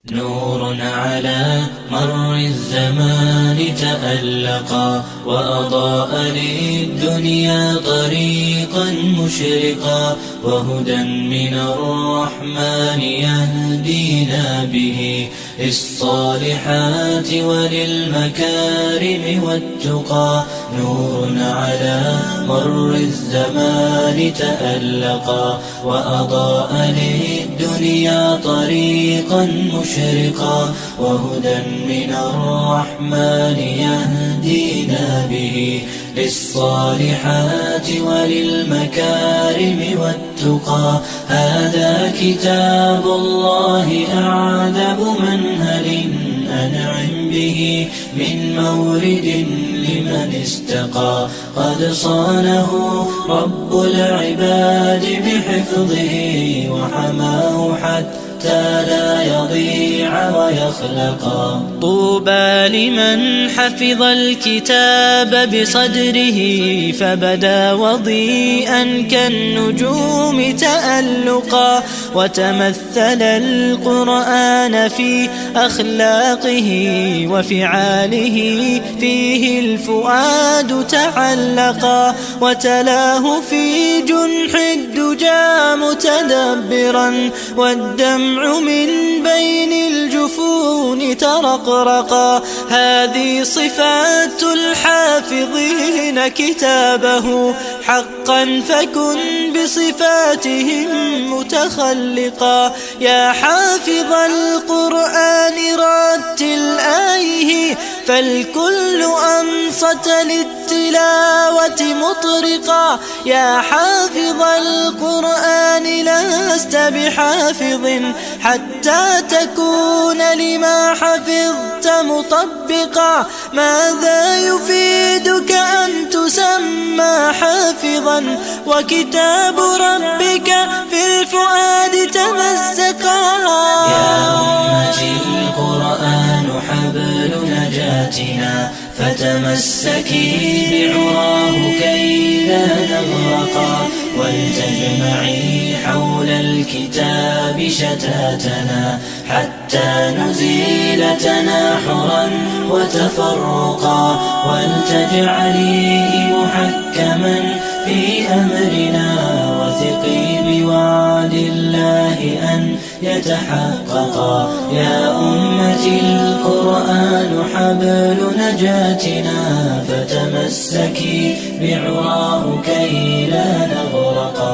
نور على مر الزمان تألقا وأضاء للدنيا طريقا مشرقا، وهدى من الرحمن يهدينا به للصالحات وللمكارم والتقى. نور على مر الزمان تألقا وأضاء للدنيا طريقا مشرقا، وهدى من الرحمن يهدينا به للصالحات وللمكارم والتقى. هذا كتاب الله أعذب منهل أنعم به من مورد لمن استقى. قد صانه رب العباد بحفظه وحماه حتى لا يضيع ويخلقا. طوبى لمن حفظ الكتاب بصدره فبدا وضيئا كالنجوم تألقا، وتمثل القرآن في أخلاقه وفعاله، فيه الفؤاد تعلقا، وتلاه في جنح الدجى متدبرا، والدمع من بين الجفون ترقرقا. هذه صفات الحافظين كتابه حقا، فكن بصفاتهم متخلقا. يا حافظ القرآن رتل آيه، فالكل أنصت للتلاوة مطرقا. يا حافظ القرآن لست بحافظ حتى تكون لما حفظت مطبقا. ماذا يفيدك أن تسمى حافظا وكتاب ربك في الفؤاد تمزقا؟ يا أمتي القرآن حبل نجاتنا، فتمسكي بعراه كي لا نغرقا، ولتجمعي حول الكتاب شتاتنا حتى نزيل تناحرا وتفرقا، ولتجعليه محكما في أمرنا، وثقي بوعد الله أن يتحققا. يا أمتي القرآن حبل نجاتنا، فتمسكي بعراه كي لا نغرقا.